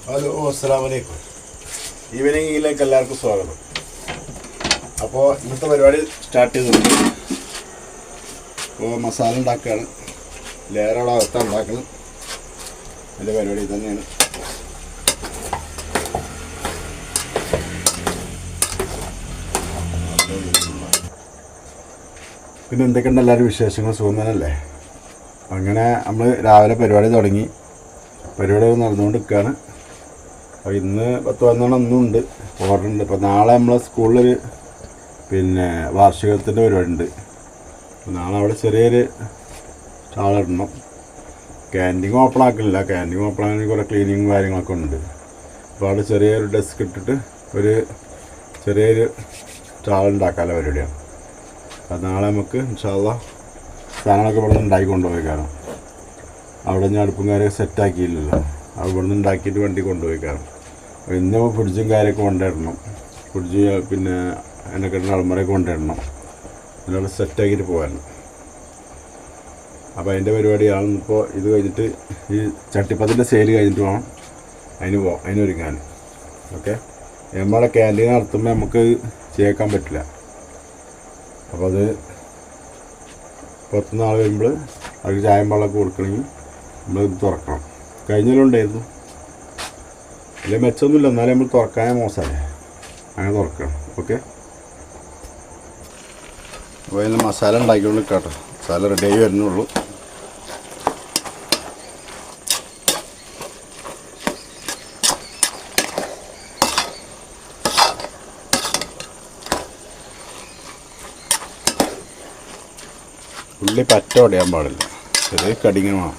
Hello, അസ്സലാമു അലൈക്കും. ഈവനിങ്ങിലേക്ക് എല്ലാവർക്കും സ്വാഗതം. അപ്പോൾ ഇന്നത്തെ പരിപാടി സ്റ്റാർട്ട് ചെയ്തിട്ടുണ്ട്. അപ്പോൾ മസാല ഉണ്ടാക്കുകയാണ്, ലേയറുള്ള അവസ്ഥ ഉണ്ടാക്കണം. അതിൻ്റെ പരിപാടി തന്നെയാണ്. പിന്നെ എന്തൊക്കെയുണ്ട് എല്ലാവരും വിശേഷങ്ങൾ? സുഖമല്ലേ? അങ്ങനെ നമ്മൾ രാവിലെ പരിപാടി തുടങ്ങി, പരിപാടി നടന്നുകൊണ്ട് നിൽക്കുകയാണ്. അപ്പോൾ ഇന്ന് 10-11 ഒന്നുണ്ട്, ഓർഡർ ഉണ്ട്. ഇപ്പോൾ നാളെ നമ്മളെ സ്കൂളിലൊരു വാർഷികത്തിൻ്റെ പരിപാടി ഉണ്ട്. അപ്പോൾ നാളെ അവിടെ ചെറിയൊരു സ്റ്റാളിടണം. ക്യാൻറ്റീൻ ഓപ്പൺ ആക്കുന്നില്ല, ക്യാൻറ്റീൻ ഓപ്പൺ ആക്കി കുറേ ക്ലീനിങ്ങും കാര്യങ്ങളൊക്കെ ഉണ്ട്. അപ്പോൾ അവിടെ ചെറിയൊരു ഡെസ്ക് ഇട്ടിട്ട് ഒരു ചെറിയൊരു സ്റ്റാൾ ഉണ്ടാക്കാനുള്ള പരിപാടിയാണ്. അപ്പോൾ നാളെ നമുക്ക് ഇൻഷാ അല്ലാഹ് സാധനങ്ങളൊക്കെ ഇവിടെ നിന്ന് ഉണ്ടാക്കി കൊണ്ടുപോയി. കാരണം അവിടെ ഞാൻ അടുപ്പും കാര്യമൊക്കെ സെറ്റാക്കിയില്ലല്ലോ, അത് ഇവിടെ നിന്ന് ഉണ്ടാക്കിയിട്ട് വണ്ടി കൊണ്ടുപോയി. കാരണം ഇന്ന് ഫ്രിഡ്ജും കാര്യമൊക്കെ കൊണ്ടുവരണം. ഫ്രിഡ്ജ് പിന്നെ അതിനൊക്കെ അളമറയൊക്കെ കൊണ്ടുവരണം, അതിനോട് സെറ്റാക്കിയിട്ട് പോകാനും. അപ്പോൾ അതിൻ്റെ പരിപാടിയാണ്. ഇപ്പോൾ ഇത് കഴിഞ്ഞിട്ട് ഈ ചട്ടിപ്പത്തിൻ്റെ സെയിൽ കഴിഞ്ഞിട്ട് വേണം അതിനൊരുങ്ങാൻ. ഓക്കെ, നമ്മളെ ക്യാൻറ്റീൻ നടത്തുമ്പോൾ നമുക്ക് ചേക്കാൻ പറ്റില്ല. അപ്പോൾ അത് പുറത്തുനിന്ന് ആൾ വരുമ്പോൾ അവർക്ക് ചായം വെള്ളമൊക്കെ കൊടുക്കണമെങ്കിൽ നമ്മളിത് തുറക്കണം. കഴിഞ്ഞാലുണ്ടായിരുന്നു, അതിൽ മെച്ചമൊന്നുമില്ല, എന്നാലും നമ്മൾ തുറക്കാൻ മോശമല്ലേ, അങ്ങനെ തുറക്കണം. ഓക്കെ, അപ്പോൾ അതിന് മസാല ഉണ്ടാക്കിക്കൊണ്ട് നിൽക്കാട്ടോ. മസാല റെഡിയായി വരുന്നുള്ളൂ. ഉള്ളി പറ്റ ഉടയാൻ പാടില്ല, ചെറിയ കടിങ്ങനെ വേണം.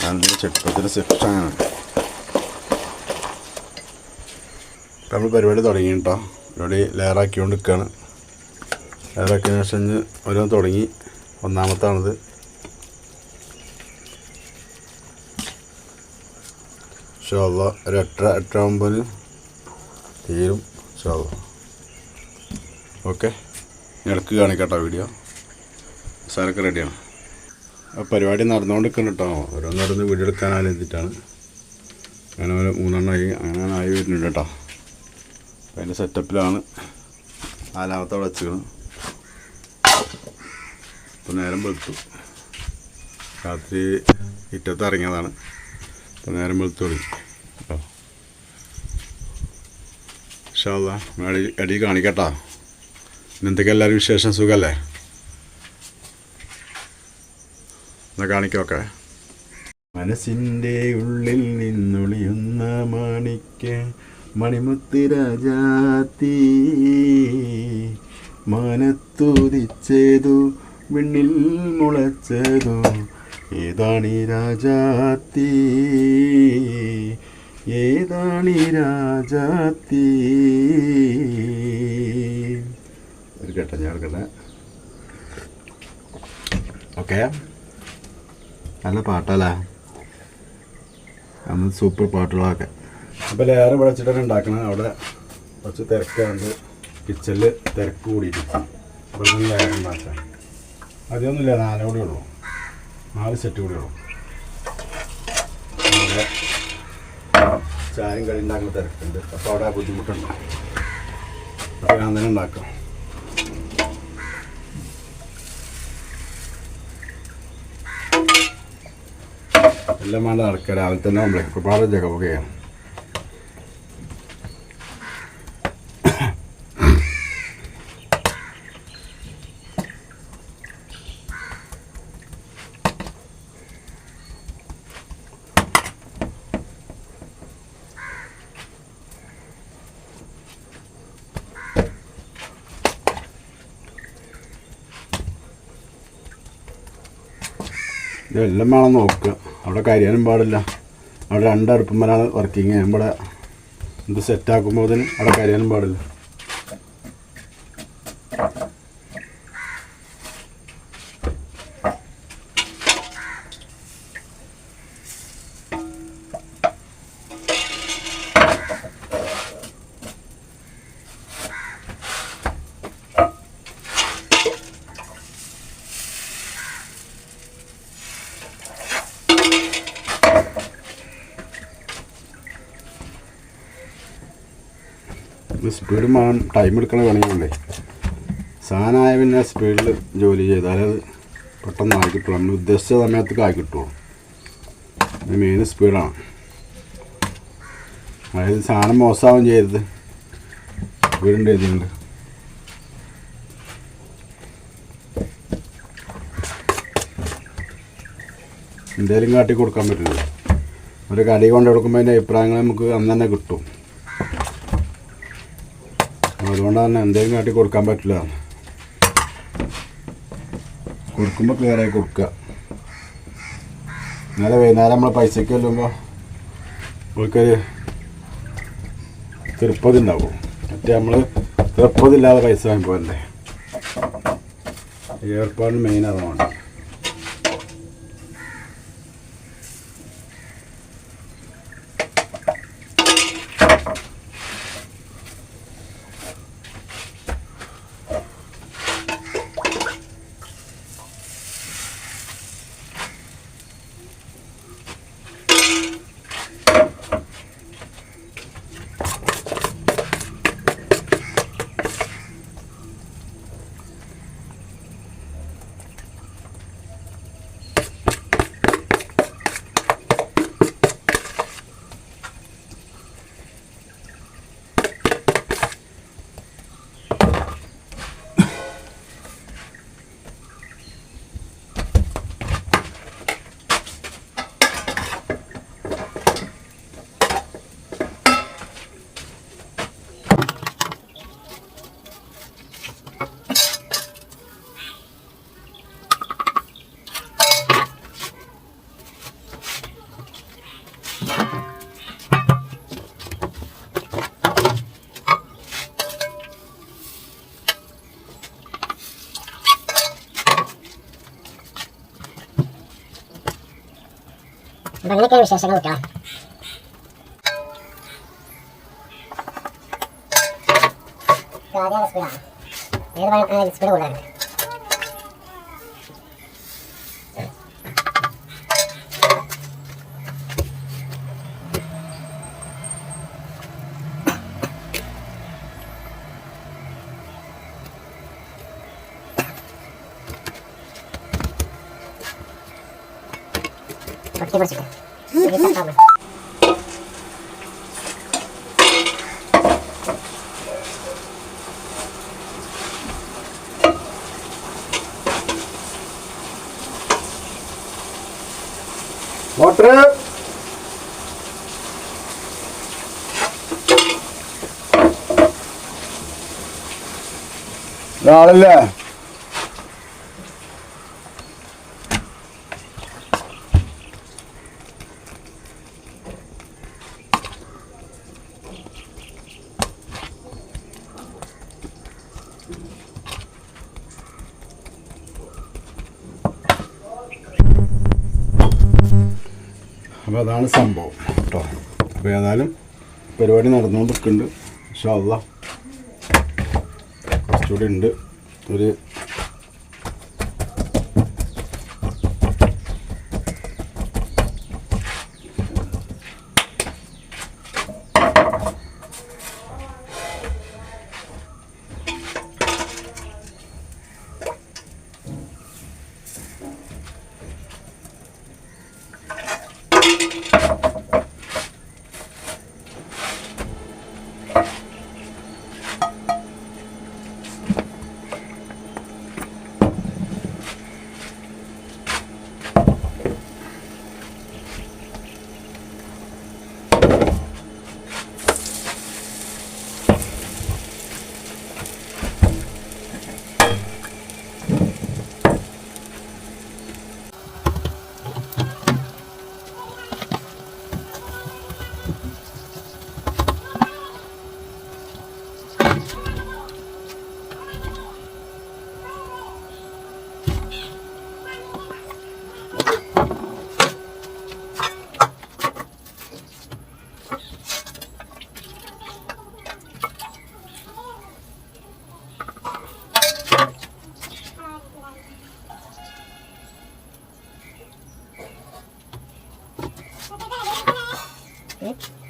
അതിൻ്റെ ചെട്ടത്തിന് സെക്ഷനാണ്. നമ്മൾ പരിപാടി തുടങ്ങി കേട്ടോ. പരിപാടി ലെയറാക്കിക്കൊണ്ട് നിൽക്കുകയാണ്. ലെയറാക്കിയതിന് ശേഷം ഓരോന്ന് തുടങ്ങി. ഒന്നാമത്താണിത്. ഇൻഷാ അല്ലാഹ് ഒരു 8:09 തീരും ഇൻഷാ അല്ലാഹ്. ഓക്കെ, ഇടയ്ക്ക് കാണിക്കട്ടോ വീഡിയോ. മസാലയൊക്കെ റെഡിയാണ്. അപ്പോൾ പരിപാടി നടന്നുകൊണ്ടിരിക്കണം കേട്ടോ. ഓരോന്നോരോന്ന് വീഡിയോ എടുക്കാൻ ആലോചിച്ചിട്ടാണ്. അങ്ങനെ 3 അങ്ങനെ ആയി വരുന്നുണ്ട് കേട്ടോ. അപ്പോൾ അതിൻ്റെ സെറ്റപ്പിലാണ്. 4ാമത്തെ അവിടെ വെച്ചിക്കണം. ഇപ്പോൾ നേരം വെളുത്തു, രാത്രി ഇറ്റത്ത് ഇറങ്ങിയതാണ്. ഇപ്പോൾ നേരം വെളുത്തു തുടങ്ങി കേട്ടോ. ഇൻഷാ അല്ലാഹ് അടി കാണിക്കട്ടോ. എന്തൊക്കെ എല്ലാവരും വിശേഷം? സുഖമല്ലേ? എന്നാൽ കാണിക്കൊക്കെ. മനസ്സിൻ്റെ ഉള്ളിൽ നിന്നൊളിയുന്ന മാണിക്യ മണിമുത്ത് രാജാത്തി, മാനത്തുദിച്ചേതു വിണ്ണിൽ മുളച്ചതു ഏതാണീ രാജാത്തി, ഏതാണീ രാജാത്തി. കേട്ടോ, ഞാൻ എടുക്കട്ടെ. ഓക്കെ, നല്ല പാട്ടല്ലേ, അന്ന് സൂപ്പർ പാട്ടുകളൊക്കെ. അപ്പോൾ ലെയർ ഇവിടെ വെച്ചിട്ടാണ് ഉണ്ടാക്കണം. അവിടെ കുറച്ച് തിരക്കുണ്ട്, കിച്ചണിൽ തിരക്ക് കൂടിയിട്ട്. ഇവിടെ നിന്ന് ലെയർ ഉണ്ടാക്കാം. അതൊന്നുമില്ല, 4 കൂടെ ഉള്ളൂ, 4 സെറ്റ് കൂടെ ഉള്ളൂ. അവിടെ ചായം കടി ഉണ്ടാക്കുന്ന തിരക്കുണ്ട്. അപ്പോൾ അവിടെ ബുദ്ധിമുട്ടുണ്ട്. അപ്പോൾ ഞാൻ തന്നെ ഉണ്ടാക്കാം. എല്ലാം വേണ്ട നടക്കുക. രാവിലെ തന്നെ ഒരുപാട് ജഗമൊക്കെയാണ്. ഇതെല്ലാം വേണം നോക്കുക. അവിടെ കരിയാനും പാടില്ല. അവിടെ 2 അടുപ്പന്മാരാണ് വർക്കിങ്. നമ്മുടെ ഇത് സെറ്റാക്കുമ്പോൾ അതിന് അവിടെ കരിയാനും പാടില്ല. സ്പീഡും വേണം, ടൈം എടുക്കണ പണിയുണ്ടേ. സാധനമായ പിന്നെ സ്പീഡിൽ ജോലി ചെയ്താൽ അത് പെട്ടെന്ന് ആയി കിട്ടുള്ളൂ. നമ്മൾ ഉദ്ദേശിച്ച സമയത്തേക്ക് ആയി കിട്ടുള്ളൂ. മെയിൻ സ്പീഡാണ്. അതായത് സാധനം മോശമാവും ചെയ്യരുത്. സ്പീഡിൻ്റെ എഴുതിയുണ്ട്. എന്തെങ്കിലും കാട്ടി കൊടുക്കാൻ പറ്റില്ല. ഒരു കടി കൊണ്ട് കൊടുക്കുമ്പോൾ അതിൻ്റെ അഭിപ്രായങ്ങൾ നമുക്ക് അന്ന് തന്നെ കിട്ടും. അതുകൊണ്ട് തന്നെ എന്തെങ്കിലും കാട്ടി കൊടുക്കാൻ പറ്റില്ല. കൊടുക്കുമ്പോൾ ക്ലിയറായി കൊടുക്കുക. ഇന്നലെ വൈകുന്നേരം നമ്മൾ പൈസയ്ക്ക് ചെല്ലുമ്പോൾ നമുക്കൊരു തൃപ്പതി ഉണ്ടാവും. മറ്റേ നമ്മൾ തൃപ്പതില്ലാതെ പൈസ വാങ്ങിപ്പോകല്ലേ. ഏർപ്പാടിന് മെയിൻ അതാണ്. അങ്ങനെയൊക്കെയാണ് വിശേഷങ്ങൾ കിട്ടുക. ആദ്യം സ്പീഡാണ്, ഏത് സ്പീഡ് കൂടുതലാണ്. പൊട്ടി പിടിച്ചിട്ട് മോട്ടർ ആളല്ലേ? അപ്പോൾ അതാണ് സംഭവം കേട്ടോ. അപ്പോൾ ഏതായാലും പരിപാടി നടന്നുകൊണ്ടിരിക്കുന്നുണ്ട്. ഇൻഷാ അല്ലാഹ് കുറച്ചുകൂടി ഉണ്ട്. ഒരു Okay.